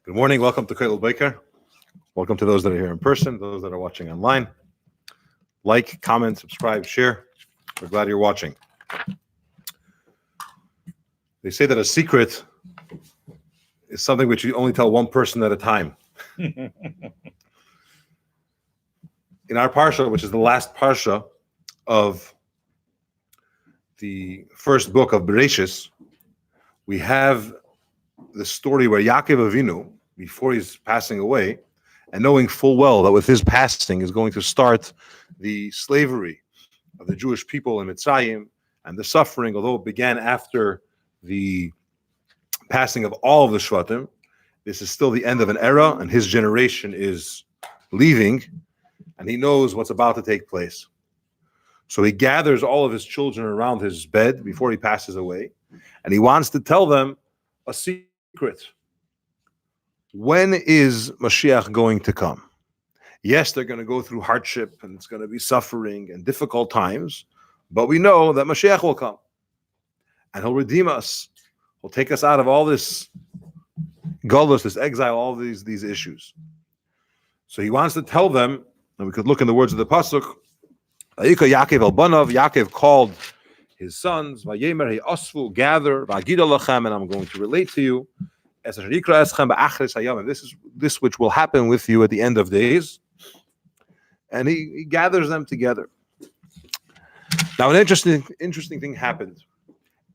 Good morning. Welcome to Kaitel Baker. Welcome to those that are here in person, those that are watching online. Like, comment, subscribe, share. We're glad you're watching. They say that a secret is something which you only tell one person at a time. In our parsha, which is the last parsha of the first book of Bereshis, we have the story where Yakov Avinu, before he's passing away, and knowing full well that with his passing is going to start the slavery of the Jewish people in Mitzrayim and the suffering, although it began after the passing of all of the Shvatim, this is still the end of an era, and his generation is leaving, and he knows what's about to take place. So he gathers all of his children around his bed before he passes away, and he wants to tell them a secret. When is Mashiach going to come? Yes, they're going to go through hardship, and it's going to be suffering and difficult times, but we know that Mashiach will come, and he'll redeem us. He'll take us out of all this gullus, this exile, all these issues. So he wants to tell them, and we could look in the words of the pasuk, Yakov el banav, Yakov called his sons, Vayemer he asfu, gather, Vagida lachem, and I'm going to relate to you, this is this which will happen with you at the end of days. And he gathers them together. Now, an interesting thing happened.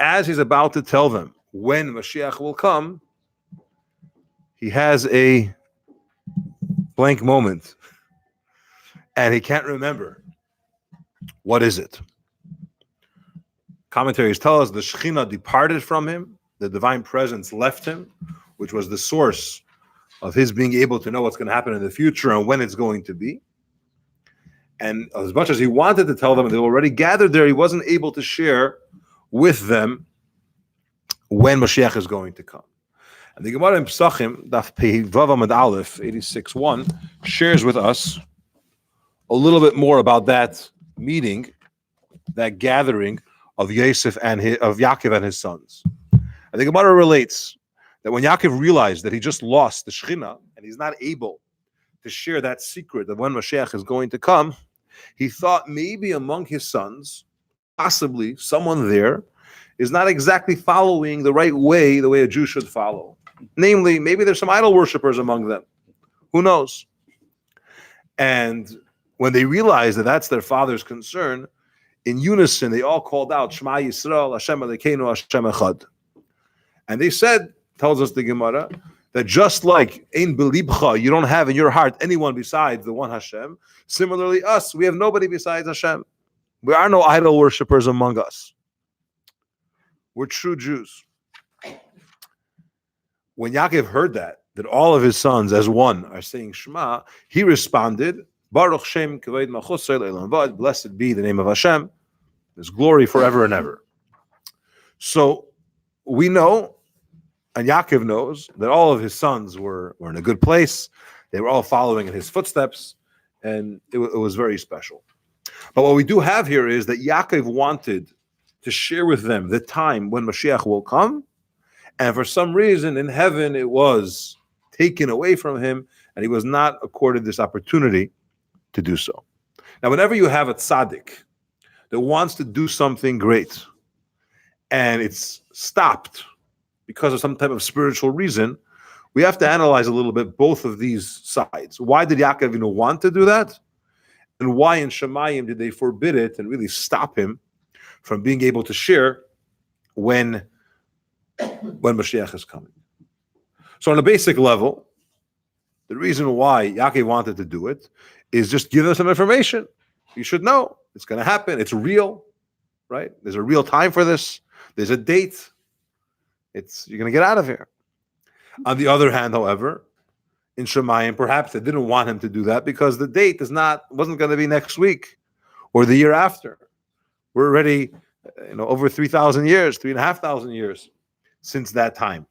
As he's about to tell them when Mashiach will come, he has a blank moment, and he can't remember. What is it? Commentaries tell us the Shekhinah departed from him, the divine presence left him, which was the source of his being able to know what's going to happen in the future and when it's going to be. And as much as he wanted to tell them, they were already gathered there, he wasn't able to share with them when Mashiach is going to come. And the Gemara in Pesachim, Daf Pei Vav Amud Aleph, 86:1, shares with us a little bit more about that meeting, that gathering of Yosef and of Yakov and his sons. And the Gemara relates that when Yakov realized that he just lost the Shekhinah and he's not able to share that secret of when Mashiach is going to come, he thought maybe among his sons, possibly someone there is not exactly following the right way, the way a Jew should follow. Namely, maybe there's some idol worshippers among them. Who knows? And when they realized that that's their father's concern, in unison, they all called out, Shema Yisrael, Hashem Elokeinu, Hashem Echad. And they said, tells us the Gemara, that just like Ein Belibcha, you don't have in your heart anyone besides the one Hashem, similarly us, we have nobody besides Hashem. There are no idol worshippers among us. We're true Jews. When Yaakov heard that all of his sons as one are saying Shema, he responded, Baruch Shem Kavod Malchusay Le'olam Vad, blessed be the name of Hashem, His glory forever and ever. So we know, and Yaakov knows, that all of his sons were in a good place. They were all following in his footsteps, and it was very special. But what we do have here is that Yaakov wanted to share with them the time when Mashiach will come, and for some reason in heaven it was taken away from him, and he was not accorded this opportunity to do so. Now, whenever you have a tzaddik that wants to do something great, and it's stopped because of some type of spiritual reason, we have to analyze a little bit both of these sides. Why did Yaakov want to do that? And why in Shemayim did they forbid it and really stop him from being able to share when Mashiach is coming? So on a basic level, the reason why Yaakov wanted to do it is just give them some information. You should know it's going to happen. It's real, right? There's a real time for this. There's a date. You're going to get out of here. On the other hand, however, in Shemayim, perhaps they didn't want him to do that because the date wasn't going to be next week or the year after. We're already, over 3,000 years, 3,500 years since that time.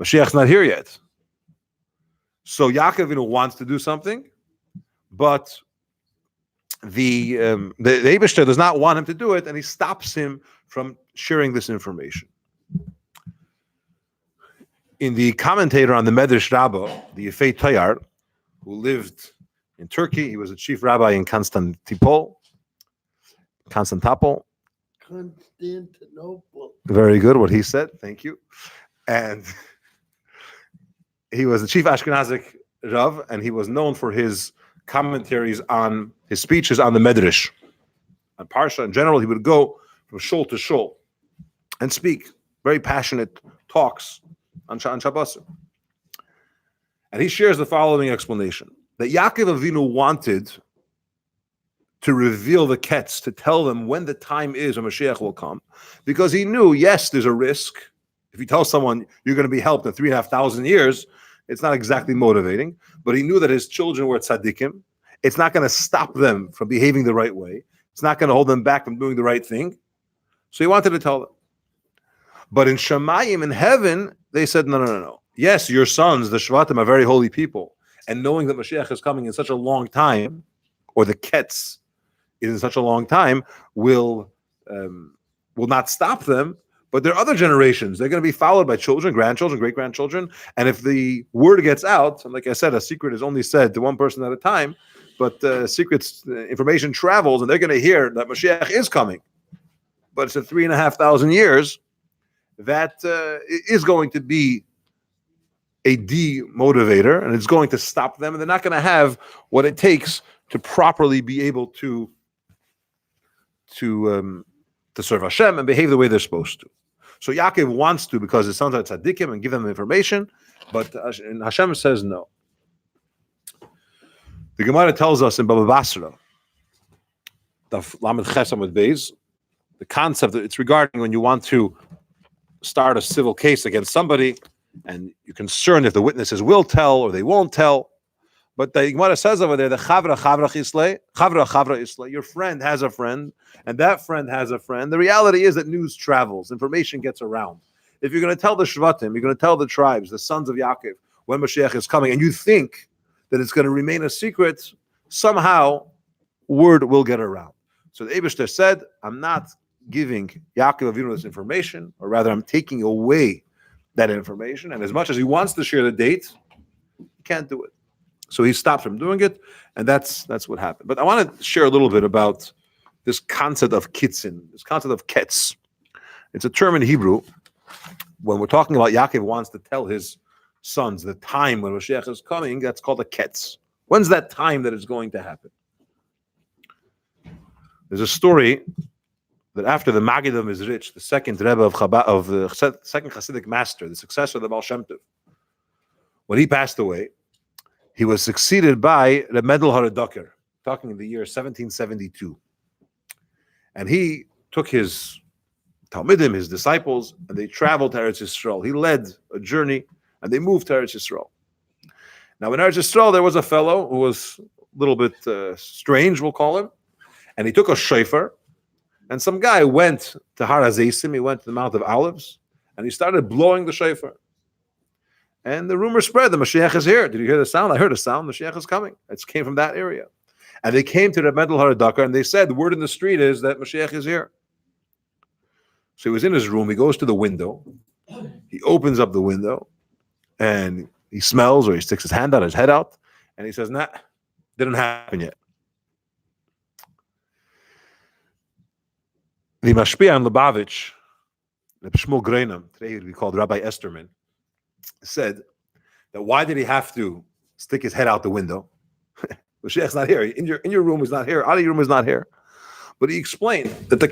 Mashiach's not here yet. So Yaakov wants to do something, but the Eibishter does not want him to do it, and he stops him from sharing this information. In the commentator on the Medrash Rabbah, the Yefei Tayar, who lived in Turkey, he was a chief rabbi in Constantinople. Constantinople. Very good, what he said. Thank you. And he was the chief Ashkenazic Rav, and he was known for his commentaries on his speeches on the Medrash. On Parsha in general, he would go from shul to shul and speak very passionate talks on Shabbos. And he shares the following explanation, that Yaakov Avinu wanted to reveal the Ketz, to tell them when the time is when Mashiach will come, because he knew, yes, there's a risk. If you tell someone you're going to be helped in 3,500 years, it's not exactly motivating, but he knew that his children were tzaddikim. It's not going to stop them from behaving the right way. It's not going to hold them back from doing the right thing. So he wanted to tell them. But in Shamayim, in heaven, they said, no. Yes, your sons, the Shvatim, are very holy people. And knowing that Mashiach is coming in such a long time, or the Ketz is in such a long time, will not stop them. But there are other generations. They're going to be followed by children, grandchildren, great-grandchildren. And if the word gets out, and like I said, a secret is only said to one person at a time, but information travels, and they're going to hear that Mashiach is coming. But it's in 3,500 years, that is going to be a demotivator, and it's going to stop them, and they're not going to have what it takes to properly be able to serve Hashem and behave the way they're supposed to. So Yaakov wants to, because his sons are tzaddikim, and give them information, but Hashem says no. The Gemara tells us in Baba Basra, the Lamed Chesam with Beis, the concept that it's regarding when you want to start a civil case against somebody, and you're concerned if the witnesses will tell or they won't tell. But the Gemara says over there, the chavra islay, your friend has a friend, and that friend has a friend. The reality is that news travels, information gets around. If you're going to tell the Shvatim, you're going to tell the tribes, the sons of Yakov, when Mashiach is coming, and you think that it's going to remain a secret, somehow word will get around. So the Eibishter said, I'm not giving Yaakov Avinu this information, or rather I'm taking away that information, and as much as he wants to share the date, he can't do it. So he stopped from doing it, and that's what happened. But I want to share a little bit about this concept of kitzin, this concept of ketz. It's a term in Hebrew. When we're talking about Yaakov wants to tell his sons the time when Mashiach is coming, that's called a ketz. When's that time that it's going to happen? There's a story that after the Maggid of Mizrich, the second Rebbe of the second Hasidic master, the successor of the Baal Shem Tov, when he passed away, he was succeeded by the Medel Haradoker, talking in the year 1772. And he took his Talmidim, his disciples, and they traveled to Eretz Yisrael. He led a journey, and they moved to Eretz Yisrael. Now, in Eretz Yisrael, there was a fellow who was a little bit strange, we'll call him, and he took a shofar, and some guy went to Har HaZeisim, he went to the Mount of Olives, and he started blowing the shofar. And the rumor spread, the Mashiach is here. Did you hear the sound? I heard a sound, Mashiach is coming. It came from that area. And they came to the Medel Haradakar, and they said, the word in the street is that Mashiach is here. So he was in his room, he goes to the window, he opens up the window, and he smells, or he sticks his hand out, his head out, and he says, nah, didn't happen yet. The Mashpia and Lubavitch, the Shmuel Greinam, today he would be called Rabbi Esterman, said that why did he have to stick his head out the window? Mashiach's not here. In your room is not here. Out of your room is not here. But he explained that the